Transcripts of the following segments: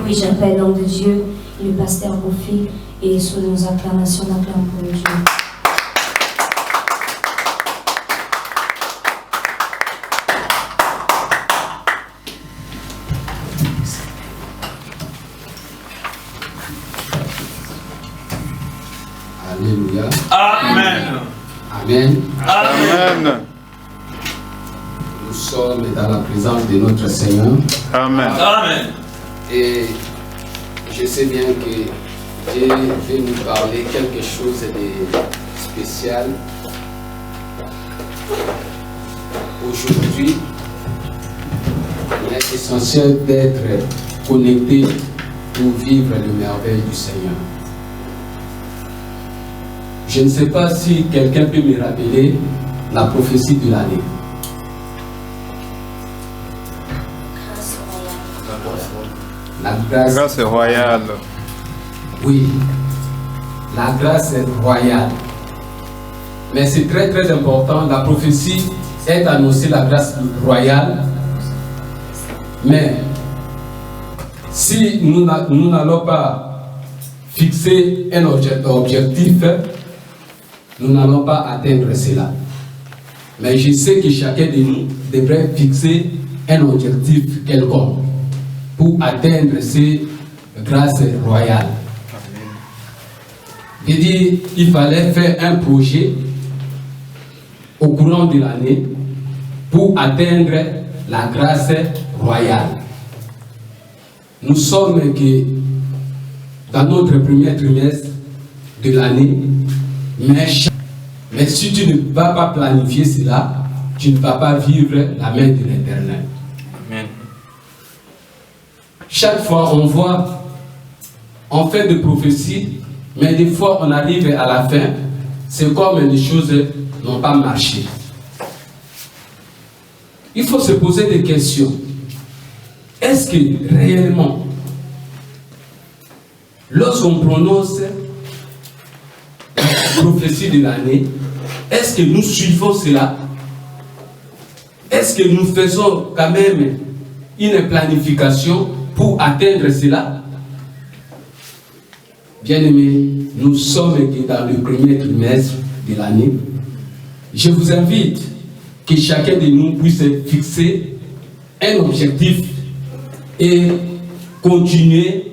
Oui, j'appelle l'homme de Dieu, le pasteur Kofi, et sous nos acclamations, on acclame pour Dieu. Alléluia. Amen. Amen. Amen. Nous sommes dans la présence de notre Seigneur. Amen. Amen. Et je sais bien que Dieu veut nous parler quelque chose de spécial. Aujourd'hui, il est essentiel d'être connecté pour vivre le merveille du Seigneur. Je ne sais pas si quelqu'un peut me rappeler la prophétie de l'année. La grâce royale. Oui, la grâce est royale. Mais c'est très très important. La prophétie est annoncée la grâce royale. Mais Si nous n'allons pas fixer un objectif, nous n'allons pas atteindre cela. Mais je sais que chacun de nous devrait fixer un objectif quelconque pour atteindre ces grâces royales. Je dis, il fallait faire un projet au courant de l'année pour atteindre la grâce royale. Nous sommes que dans notre premier trimestre de l'année, mais si tu ne vas pas planifier cela, tu ne vas pas vivre la main de l'Éternel. Amen. Chaque fois, on voit, on fait des prophéties, mais des fois, on arrive à la fin, c'est comme les choses n'ont pas marché. Il faut se poser des questions. Est-ce que réellement, lorsqu'on prononce la prophétie de l'année, est-ce que nous suivons cela? Est-ce que nous faisons quand même une planification pour atteindre cela? Bien-aimés, nous sommes dans le premier trimestre de l'année. Je vous invite que chacun de nous puisse fixer un objectif et continuer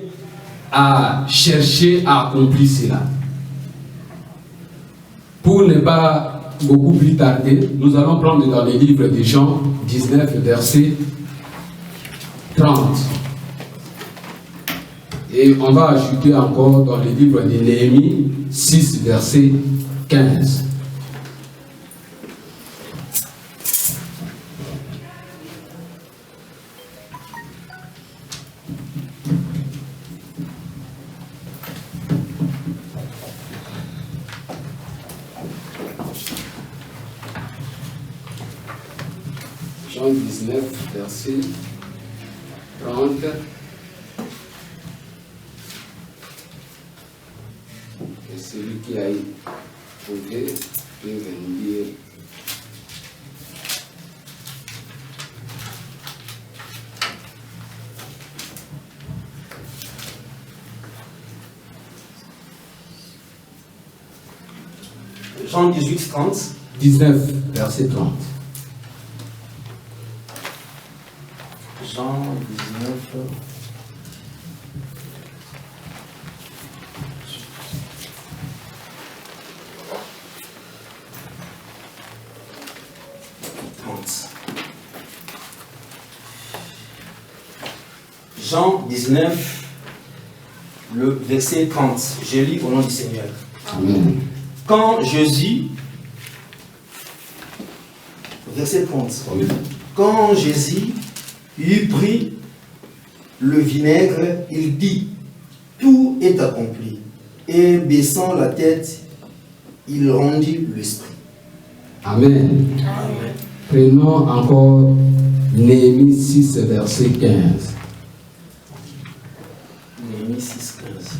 à chercher à accomplir cela. Pour ne pas beaucoup plus tarder, nous allons prendre dans le livre de Jean 19, verset 30. Et on va ajouter encore dans le livre de Néhémie 6, verset 15. Jean 19, verset 30. Et celui qui a trouvé peut venir dire. Jean 18, 30. 19, verset 30. Jean 19. Jean 19, le verset 30. Je lis au nom du Seigneur. Amen. Quand Jésus, verset 30, quand Jésus eut pris le vinaigre, il dit, tout est accompli. Et baissant la tête, il rendit l'esprit. Amen. Amen. Prenons encore Néhémie 6, verset 15. Néhémie 6, 15.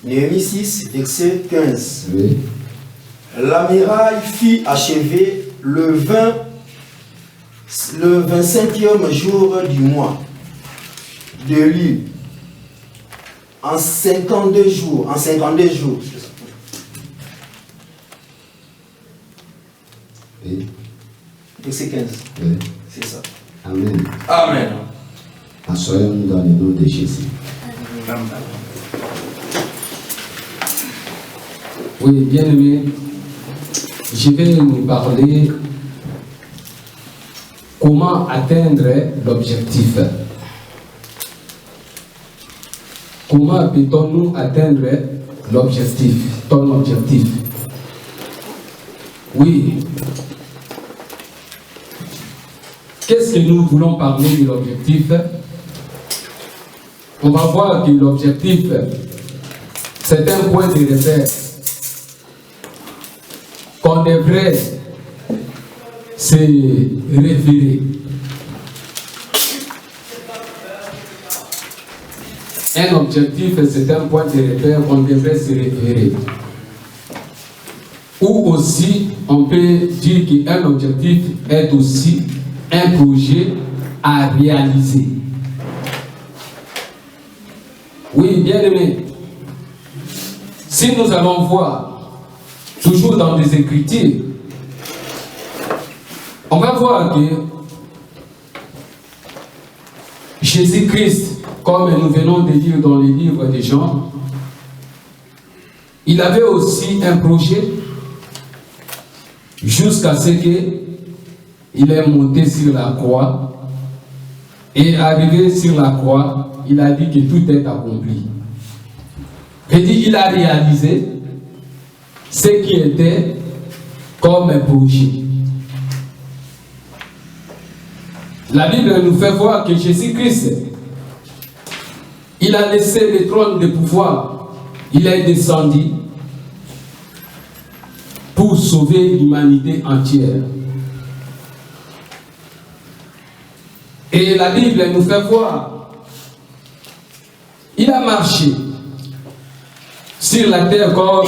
Néhémie 6, verset 15. Oui. La muraille fut achevée le 25e jour du mois de l'île, en 52 jours. Oui. Verset 15. Oui. C'est ça. Amen. Amen. Assoyons-nous dans le nom de Jésus. Oui, bien aimé, je vais nous parler comment atteindre l'objectif. Comment peut-on atteindre l'objectif, ton objectif? Oui. Qu'est-ce que nous voulons parler de l'objectif? On va voir que l'objectif, c'est un point de repère qu'on devrait se référer. Un objectif, c'est un point de repère qu'on devrait se référer. Ou aussi, on peut dire qu'un objectif est aussi un projet à réaliser. Oui, bien aimé. Si nous allons voir, toujours dans les Écritures, on va voir que Jésus-Christ, comme nous venons de lire dans les livres de Jean, il avait aussi un projet jusqu'à ce qu'il est monté sur la croix et arrivé sur la croix, il a dit que tout est accompli. Il dit il a réalisé ce qui était comme un projet. La Bible nous fait voir que Jésus-Christ, il a laissé le trône de pouvoir, il est descendu pour sauver l'humanité entière. Et la Bible nous fait voir, il a marché sur la terre comme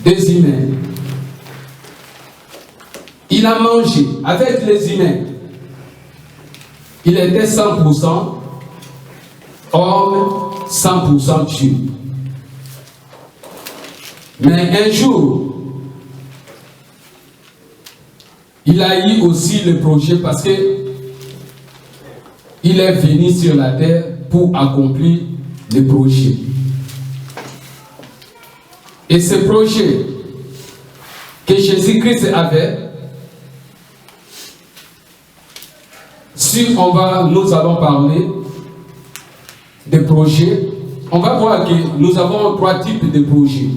des humains. Il a mangé avec les humains. Il était 100% homme, 100% Dieu. Mais un jour, il a eu aussi le projet parce que il est venu sur la terre pour accomplir le projet. Et ce projet que Jésus-Christ avait, si nous allons parler de projets, on va voir que nous avons 3 types de projets.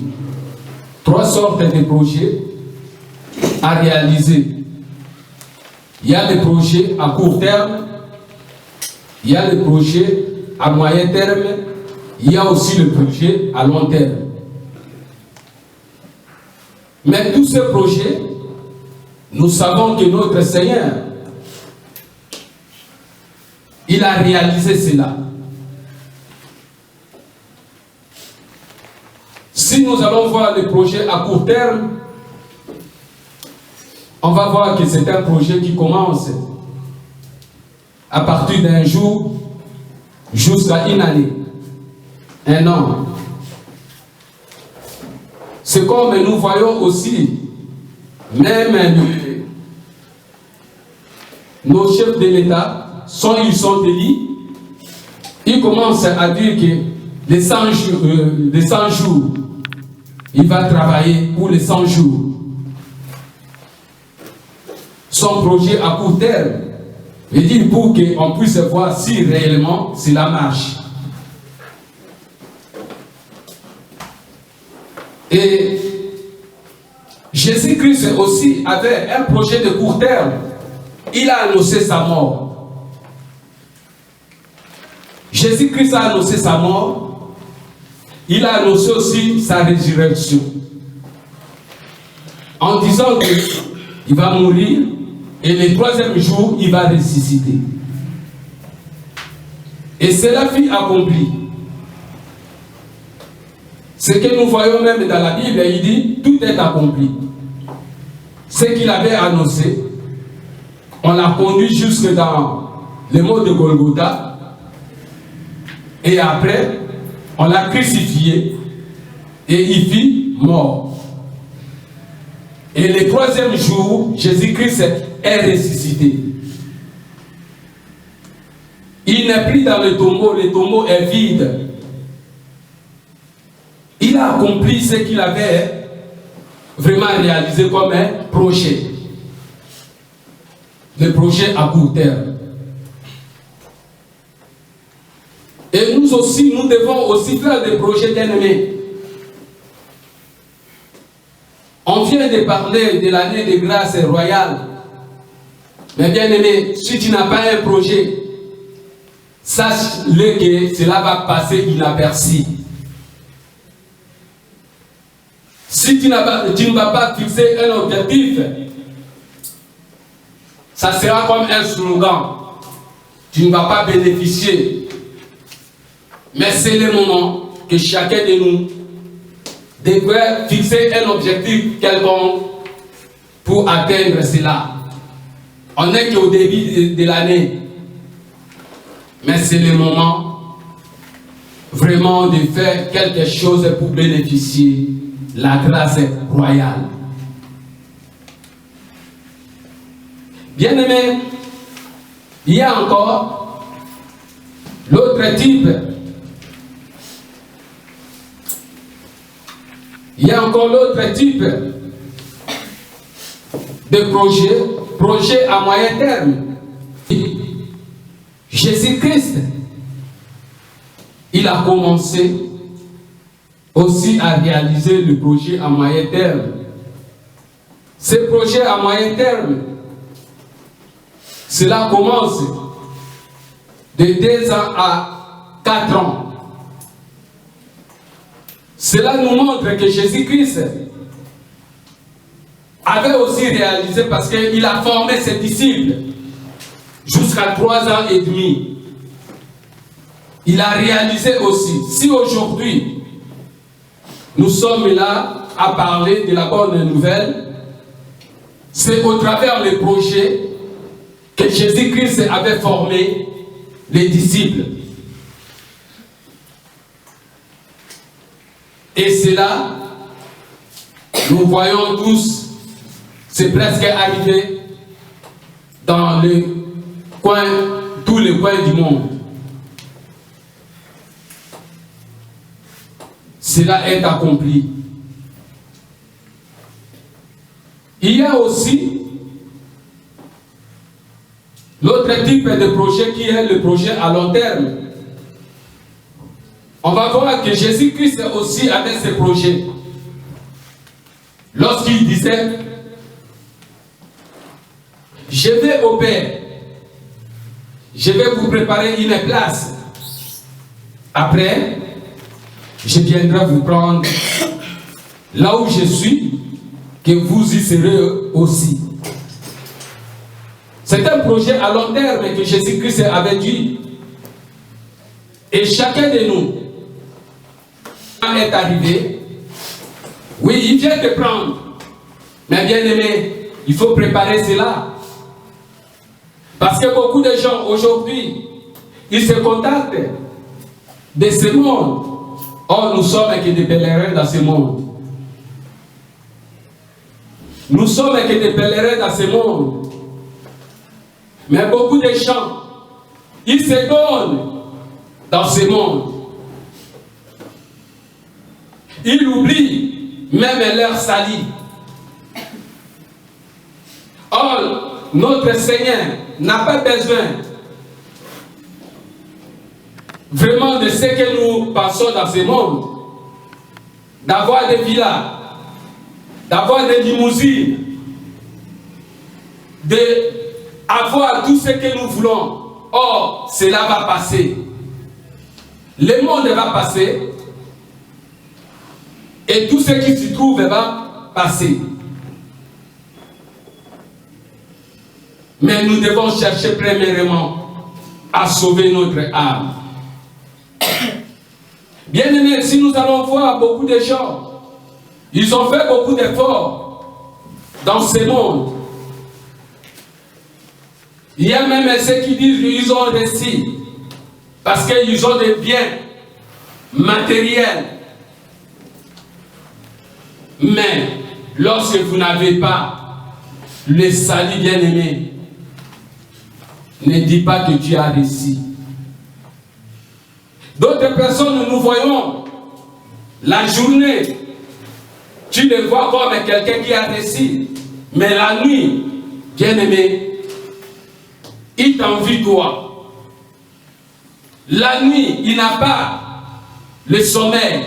3 sortes de projets à réaliser. Il y a des projets à court terme, il y a des projets à moyen terme, il y a aussi le projet à long terme. Mais tous ces projets, nous savons que notre Seigneur, il a réalisé cela. Si nous allons voir les projets à court terme, on va voir que c'est un projet qui commence à partir d'un jour jusqu'à une année, un an. C'est comme nous voyons aussi, même nos chefs de l'État, ils sont élus, ils commencent à dire que les 100 jours, il va travailler pour les 100 jours. Son projet à court terme, veut dire pour qu'on puisse voir si réellement cela marche. Et Jésus-Christ aussi avait un projet de court terme. Il a annoncé sa mort. Jésus-Christ a annoncé sa mort. Il a annoncé aussi sa résurrection. En disant qu'il va mourir et le 3e jour, il va ressusciter. Et cela fut accompli. Ce que nous voyons même dans la Bible, il dit, tout est accompli. Ce qu'il avait annoncé, on l'a conduit jusque dans le mot de Golgotha. Et après, on l'a crucifié et il fut mort. Et le 3e jour, Jésus-Christ est ressuscité. Il n'est plus dans le tombeau est vide. Il a accompli ce qu'il avait vraiment réalisé comme un projet. Le projet à court terme. Et nous aussi, nous devons aussi faire des projets d'ennemis. On vient de parler de l'année de grâce royale. Mais bien aimé, si tu n'as pas un projet, sache-le que cela va passer inaperçu. Si tu ne vas pas fixer un objectif, ça sera comme un slogan. Tu ne vas pas bénéficier. Mais c'est le moment que chacun de nous devrait fixer un objectif quelconque pour atteindre cela. On n'est qu'au début de l'année. Mais c'est le moment vraiment de faire quelque chose pour bénéficier de la grâce royale. Bien-aimés, il y a encore l'autre type. Il y a encore l'autre type de projet à moyen terme. Jésus-Christ, il a commencé aussi à réaliser le projet à moyen terme. Ce projet à moyen terme, cela commence de 2 ans à 4 ans. Cela nous montre que Jésus-Christ avait aussi réalisé parce qu'il a formé ses disciples jusqu'à 3 ans et demi. Il a réalisé aussi. Si aujourd'hui nous sommes là à parler de la bonne nouvelle, c'est au travers des projets que Jésus-Christ avait formé les disciples. Et cela, nous voyons tous, c'est presque arrivé dans tous les coins du monde. Cela est accompli. Il y a aussi l'autre type de projet qui est le projet à long terme. On va voir que Jésus-Christ aussi avait ce projet. Lorsqu'il disait, je vais au Père, je vais vous préparer une place. Après, je viendrai vous prendre là où je suis, que vous y serez aussi. C'est un projet à long terme que Jésus-Christ avait dit. Et chacun de nous est arrivé. Oui, il vient te prendre. Mais bien aimé, il faut préparer cela. Parce que beaucoup de gens aujourd'hui, ils se contentent de ce monde. Or, nous sommes que des pèlerins dans ce monde. Nous sommes que des pèlerins dans ce monde. Mais beaucoup de gens, ils se donnent dans ce monde. Ils oublient même leur salut. Or, notre Seigneur n'a pas besoin vraiment de ce que nous passons dans ce monde, d'avoir des villas, d'avoir des limousines, d'avoir tout ce que nous voulons. Or, cela va passer. Le monde va passer et tout ce qui s'y trouve va passer. Mais nous devons chercher premièrement à sauver notre âme. Bien aimé, si nous allons voir beaucoup de gens, ils ont fait beaucoup d'efforts dans ce monde. Il y a même ceux qui disent qu'ils ont réussi parce qu'ils ont des biens matériels. Mais lorsque vous n'avez pas le salut bien-aimé, ne dis pas que tu as réussi. D'autres personnes, nous voyons la journée, tu le vois comme quelqu'un qui a réussi. Mais la nuit, bien-aimé, il t'envie toi. La nuit, il n'a pas le sommeil.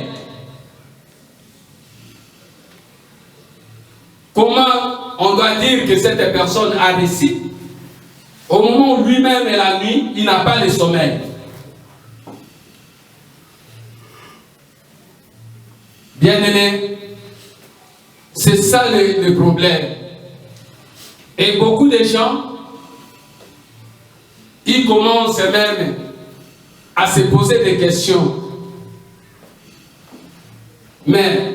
Comment on doit dire que cette personne a réussi? Au moment où lui-même est la nuit, il n'a pas le sommeil. Bien-aimé, c'est ça le problème. Et beaucoup de gens, ils commencent même à se poser des questions. Mais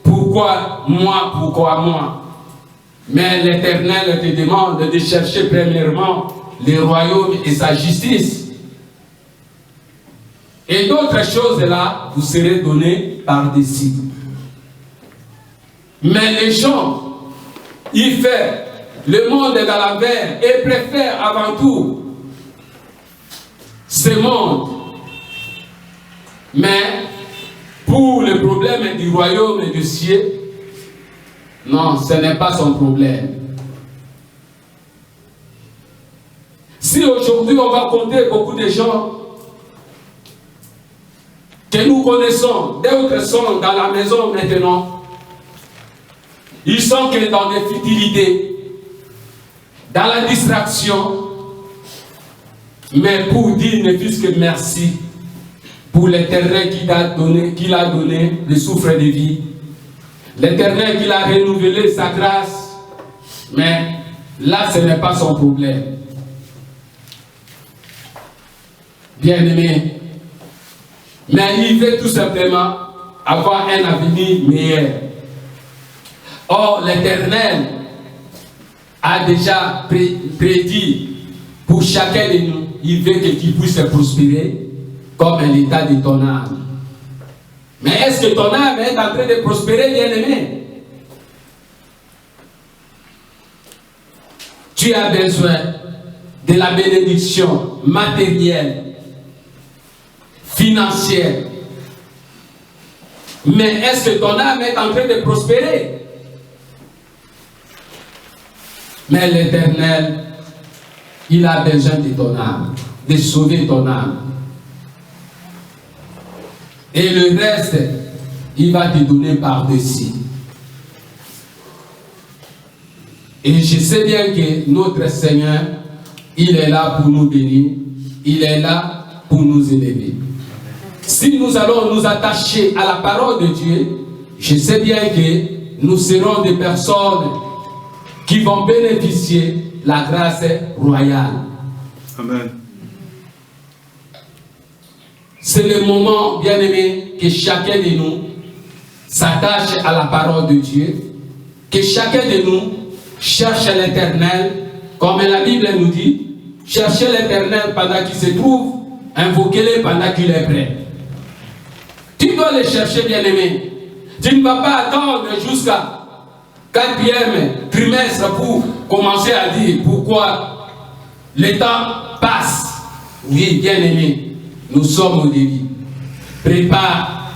pourquoi moi? Mais l'Éternel te demande de chercher premièrement le royaume et sa justice. Et d'autres choses là vous serez données par-dessus. Mais les gens, ils font le monde est dans l'envers et préfèrent avant tout ce monde. Mais pour le problème du royaume et du ciel, non, ce n'est pas son problème. Si aujourd'hui on va compter beaucoup de gens que nous connaissons, d'autres sont dans la maison maintenant, ils sont que dans des futilités, dans la distraction, mais pour dire ne fût-ce que merci pour l'Éternel qu'il a donné le souffle de vie, l'Éternel qu'il a renouvelé sa grâce, mais là ce n'est pas son problème. Bien-aimé, mais il veut tout simplement avoir un avenir meilleur. Or, l'Éternel a déjà prédit pour chacun de nous, il veut que tu puisses prospérer comme l'état de ton âme. Mais est-ce que ton âme est en train de prospérer, bien-aimé? Tu as besoin de la bénédiction matérielle, financière. Mais est-ce que ton âme est en train de prospérer? Mais l'Éternel, il a besoin de ton âme, de sauver ton âme. Et le reste, il va te donner par-dessus. Et je sais bien que notre Seigneur, il est là pour nous bénir, il est là pour nous élever. Si nous allons nous attacher à la parole de Dieu, je sais bien que nous serons des personnes qui vont bénéficier de la grâce royale. Amen. C'est le moment, bien-aimé, que chacun de nous s'attache à la parole de Dieu, que chacun de nous cherche l'Éternel, comme la Bible nous dit, cherchez l'Éternel pendant qu'il se trouve, invoquez-le pendant qu'il est prêt. Tu dois le chercher, bien-aimé. Tu ne vas pas attendre jusqu'à 4e trimestre pour commencer à dire pourquoi le temps passe. Oui, bien-aimé, nous sommes au début. Prépare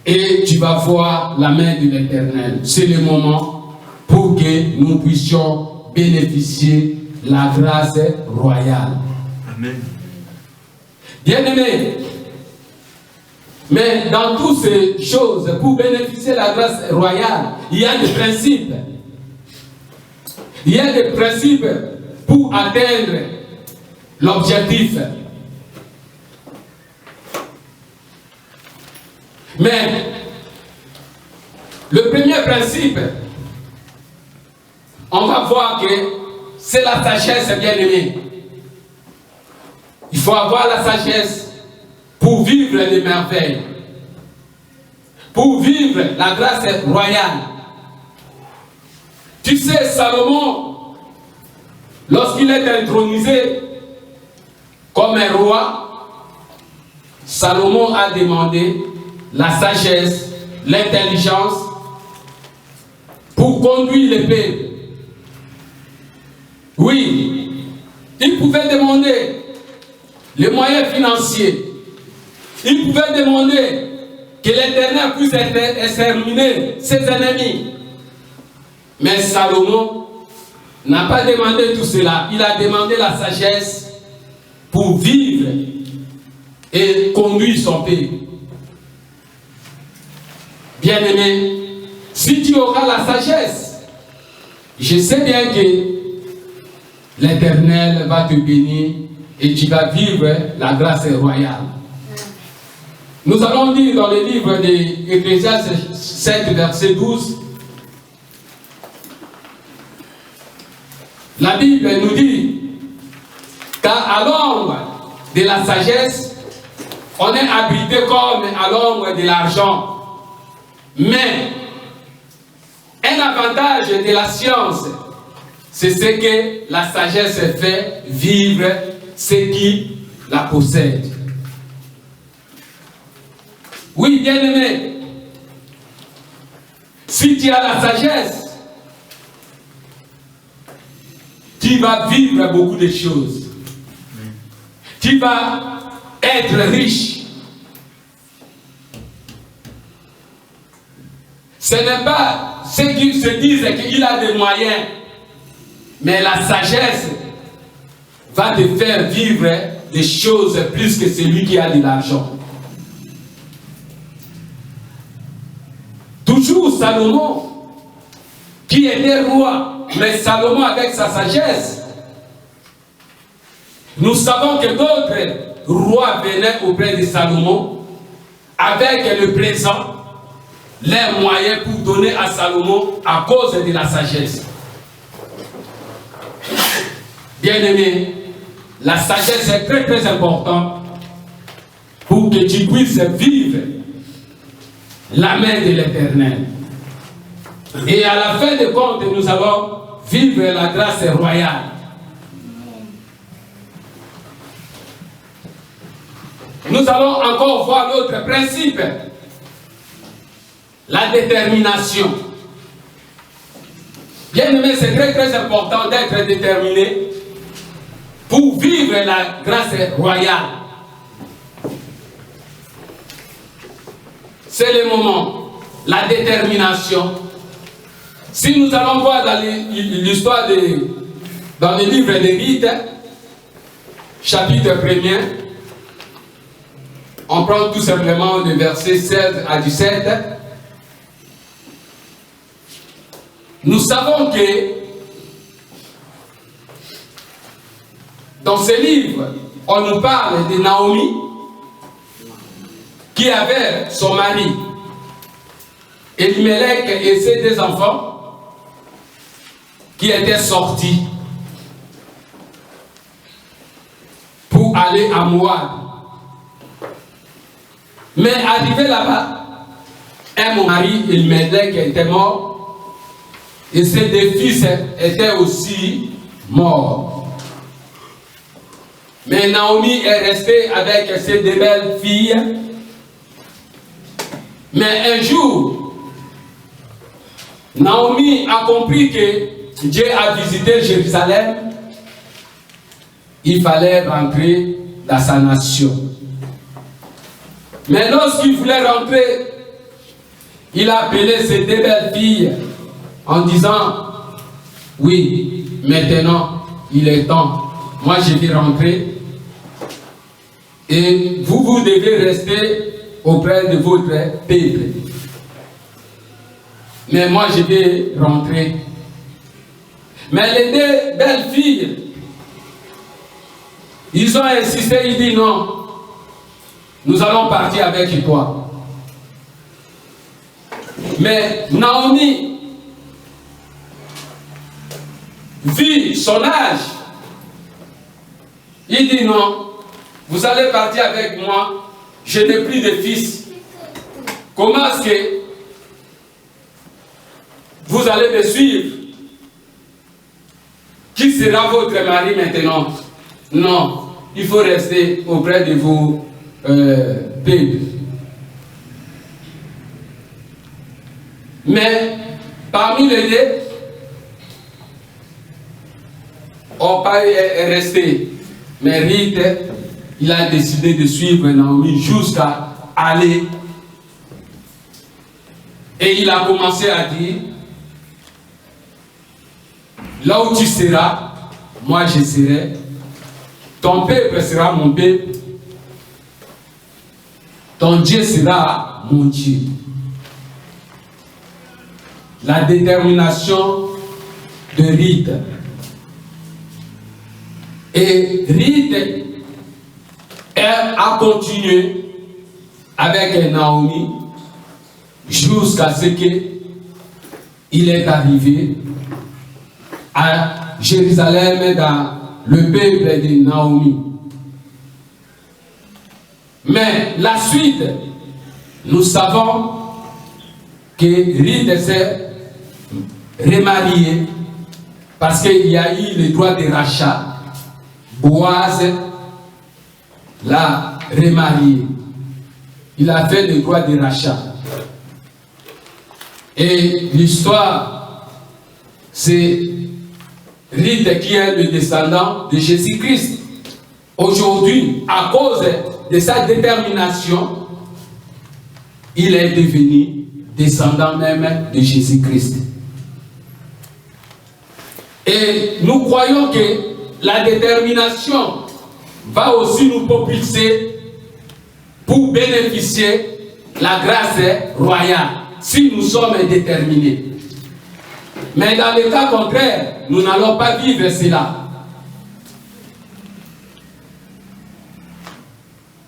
et tu vas voir la main de l'Éternel. C'est le moment pour que nous puissions bénéficier de la grâce royale. Amen. Bien-aimé, mais dans toutes ces choses, pour bénéficier de la grâce royale, il y a des principes. Il y a des principes pour atteindre l'objectif. Mais le premier principe, on va voir que c'est la sagesse, bien-aimé. Il faut avoir la sagesse pour vivre les merveilles, pour vivre la grâce royale. Tu sais, Salomon, lorsqu'il est intronisé comme un roi, Salomon a demandé la sagesse, l'intelligence pour conduire le peuple. Oui, il pouvait demander les moyens financiers. Il pouvait demander que l'Éternel puisse exterminer ses ennemis. Mais Salomon n'a pas demandé tout cela. Il a demandé la sagesse pour vivre et conduire son pays. Bien-aimé, si tu auras la sagesse, je sais bien que l'Éternel va te bénir et tu vas vivre la grâce royale. Nous allons lire dans le livre d'Ecclésiaste 7, verset 12. La Bible nous dit, car à l'ombre de la sagesse, on est abrité comme à l'ombre de l'argent. Mais un avantage de la science, c'est ce que la sagesse fait vivre ceux qui la possèdent. Oui, bien-aimé, si tu as la sagesse, tu vas vivre beaucoup de choses. Tu vas être riche. Ce n'est pas ceux qui se disent qu'il a des moyens, mais la sagesse va te faire vivre des choses plus que celui qui a de l'argent. Toujours Salomon, qui était roi, mais Salomon avec sa sagesse. Nous savons que d'autres rois venaient auprès de Salomon avec le présent, les moyens pour donner à Salomon à cause de la sagesse. Bien-aimé, la sagesse est très très importante pour que tu puisses vivre la main de l'Éternel. Et à la fin de compte, nous allons vivre la grâce royale. Nous allons encore voir l'autre principe, la détermination. Bien aimé, c'est très très important d'être déterminé pour vivre la grâce royale. C'est le moment, la détermination. Si nous allons voir dans l'histoire dans le livre des Rites, chapitre 1er, on prend tout simplement le verset 16 à 17. Nous savons que dans ce livre, on nous parle de Naomi qui avait son mari Elimelech et ses deux enfants qui étaient sortis pour aller à Moab. Mais arrivé là-bas, mon mari Elimelech était mort et ses deux fils étaient aussi morts. Mais Naomi est restée avec ses deux belles filles. Mais un jour, Naomi a compris que Dieu a visité Jérusalem. Il fallait rentrer dans sa nation. Mais lorsqu'il voulait rentrer, il a appelé ses deux belles filles en disant, oui, maintenant, il est temps. Moi, je vais rentrer. Et vous devez rester auprès de votre peuple. Mais moi, je vais rentrer. Mais les deux belles filles, ils ont insisté, ils disent non, nous allons partir avec toi. Mais Naomi, vu son âge, il dit non, vous allez partir avec moi, je n'ai plus de fils. Comment est-ce que vous allez me suivre? Qui sera votre mari maintenant? Non, il faut rester auprès de vos peuples. Mais parmi les deux, Orpa est resté. Mais Ruth, il a décidé de suivre Naomi jusqu'à aller. Et il a commencé à dire, là où tu seras, moi je serai. Ton peuple sera mon peuple. Ton Dieu sera mon Dieu. La détermination de Ruth. Et Ruth a continué avec Naomi jusqu'à ce qu'il est arrivé à Jérusalem dans le peuple de Naomi. Mais la suite, nous savons que Ruth s'est remariée parce qu'il y a eu le droit de rachat. Boaz l'a remariée. Il a fait le droit de rachat. Et l'histoire, c'est Ruth qui est le descendant de Jésus-Christ. Aujourd'hui, à cause de sa détermination, il est devenu descendant même de Jésus-Christ. Et nous croyons que la détermination va aussi nous propulser pour bénéficier de la grâce royale, si nous sommes déterminés. Mais dans le cas contraire, nous n'allons pas vivre cela.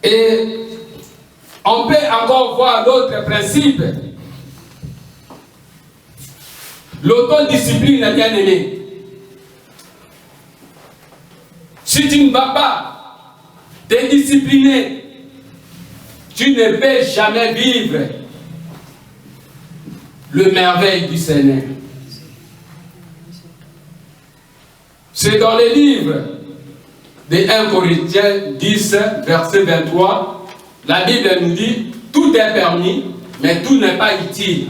Et on peut encore voir d'autres principes. L'autodiscipline, bien aimé. Si tu ne vas pas te discipliner, tu ne peux jamais vivre le merveille du Seigneur. C'est dans le livre de 1 Corinthiens 10, verset 23, la Bible nous dit, tout est permis, mais tout n'est pas utile.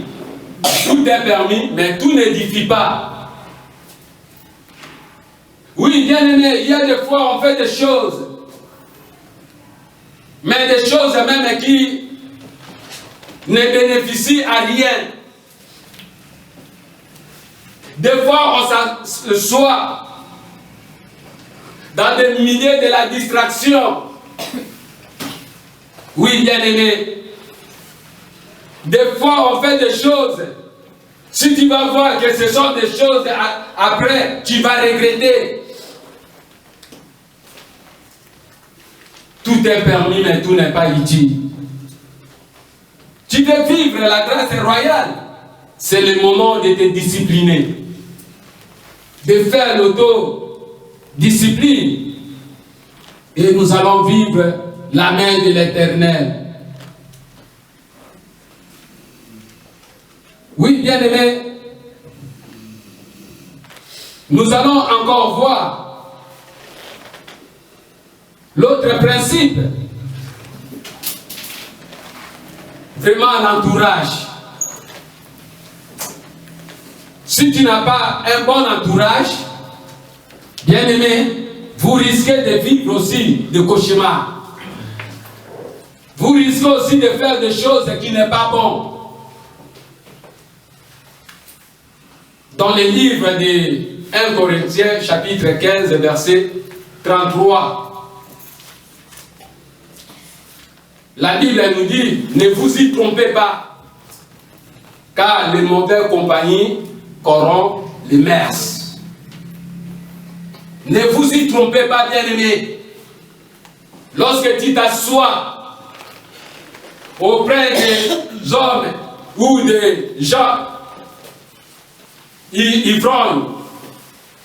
Tout est permis, mais tout n'édifie pas. Oui, bien aimé, il y a des fois on fait des choses, mais des choses même qui ne bénéficient à rien. Des fois on s'assoit dans des milieux de la distraction. Oui, bien aimé. Des fois, on fait des choses. Si tu vas voir que ce sont des choses, après, tu vas regretter. Tout est permis, mais tout n'est pas utile. Tu veux vivre la grâce royale. C'est le moment de te discipliner. De faire l'autodiscipline. Et nous allons vivre la main de l'Éternel. Oui, bien aimé, nous allons encore voir l'autre principe. Vraiment l'entourage. Si tu n'as pas un bon entourage, bien aimé, vous risquez de vivre aussi des cauchemars. Vous risquez aussi de faire des choses qui n'est pas bon. Dans le livre de 1 Corinthiens, chapitre 15, verset 33, la Bible nous dit, ne vous y trompez pas, car les mauvaises compagnies corrompent les mœurs. Ne vous y trompez pas, bien-aimés. Lorsque tu t'assois auprès des hommes ou des gens ivrognes,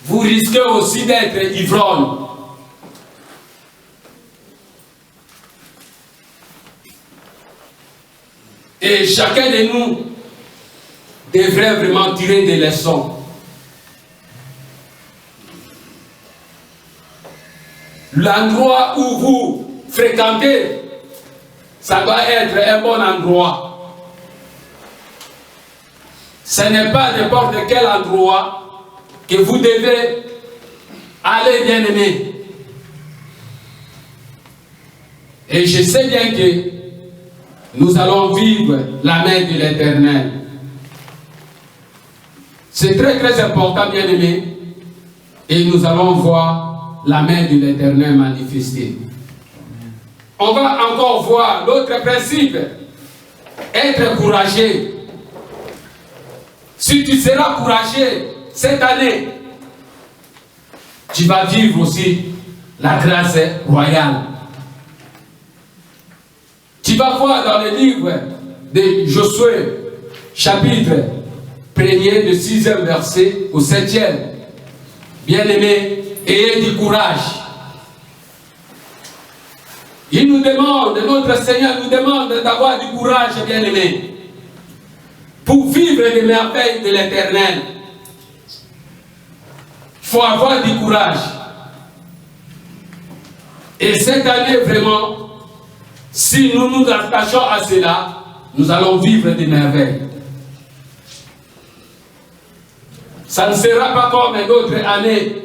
vous risquez aussi d'être ivrognes. Et chacun de nous devrait vraiment tirer des leçons. L'endroit où vous fréquentez, ça doit être un bon endroit. Ce n'est pas n'importe quel endroit que vous devez aller, bien aimé. Et je sais bien que nous allons vivre la main de l'Éternel. C'est très très important, bien aimé. Et nous allons voir la main de l'Éternel manifestée. On va encore voir l'autre principe. Être courageux. Si tu seras courageux cette année, tu vas vivre aussi la grâce royale. Tu vas voir dans le livre de Josué, chapitre 1er, de 6e verset au 7e. Bien-aimés, ayez du courage. Il nous demande, notre Seigneur nous demande d'avoir du courage, bien-aimés, pour vivre les merveilles de l'Éternel. Il faut avoir du courage. Et cette année, vraiment, si nous nous attachons à cela, nous allons vivre des merveilles. Ça ne sera pas comme d'autres années,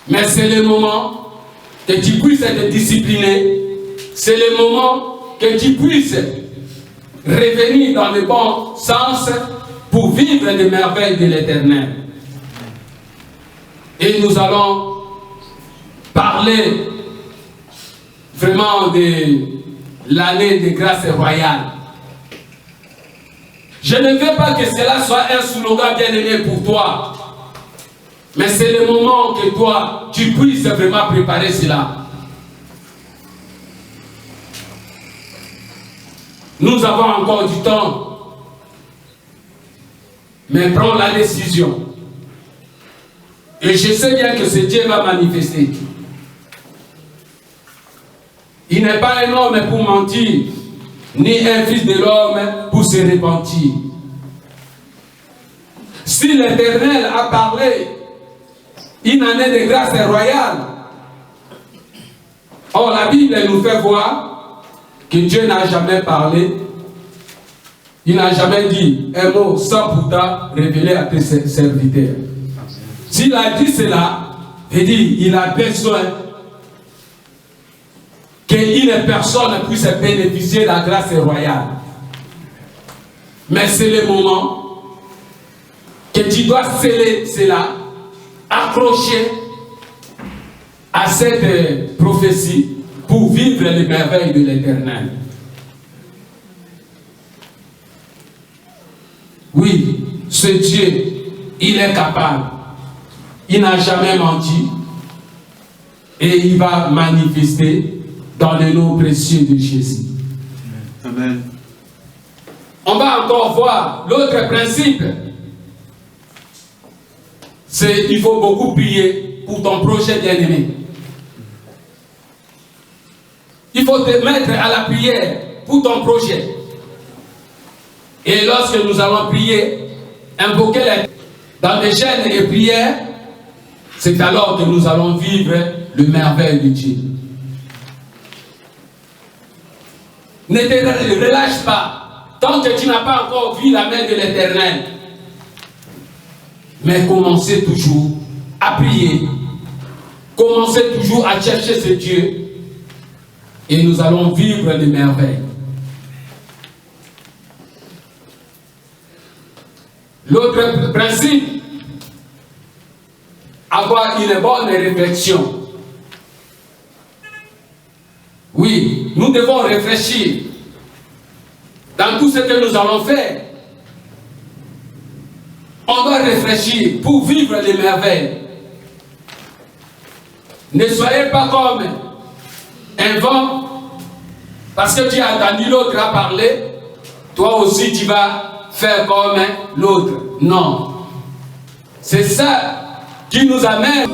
mais c'est le moment que tu puisses te discipliner, c'est le moment que tu puisses revenir dans le bon sens pour vivre les merveilles de l'Éternel. Et nous allons parler vraiment de l'année de grâce royale. Je ne veux pas que cela soit un slogan bien-aimé pour toi, mais c'est le moment que toi, tu puisses vraiment préparer cela. Nous avons encore du temps, mais prends la décision. Et je sais bien que ce Dieu va manifester. Il n'est pas un homme pour mentir, ni un fils de l'homme pour se repentir. Si l'Éternel a parlé une année de grâce royale, or la Bible nous fait voir que Dieu n'a jamais parlé, il n'a jamais dit un mot sans pourtant révéler à tes serviteurs. S'il a dit cela, il dit il a besoin qu'une personne puisse bénéficier de la grâce royale. Mais c'est le moment que tu dois sceller cela, accrocher à cette prophétie pour vivre les merveilles de l'Éternel. Oui, ce Dieu, il est capable. Il n'a jamais menti et il va manifester dans le nom précieux de Jésus. Amen. On va encore voir l'autre principe. C'est qu'il faut beaucoup prier pour ton projet bien-aimé. Il faut te mettre à la prière pour ton projet. Et lorsque nous allons prier, invoquer dans les chaînes et prières, c'est alors que nous allons vivre le merveille de Dieu. Ne te relâche pas tant que tu n'as pas encore vu la main de l'Éternel. Mais commencez toujours à prier. Commencez toujours à chercher ce Dieu. Et nous allons vivre les merveilles. L'autre principe, avoir une bonne réflexion. Oui, nous devons réfléchir dans tout ce que nous allons faire. On doit réfléchir pour vivre les merveilles. Ne soyez pas comme un vent, parce que tu as entendu l'autre à parler, toi aussi tu vas faire comme l'autre. Non. C'est ça qui nous amène.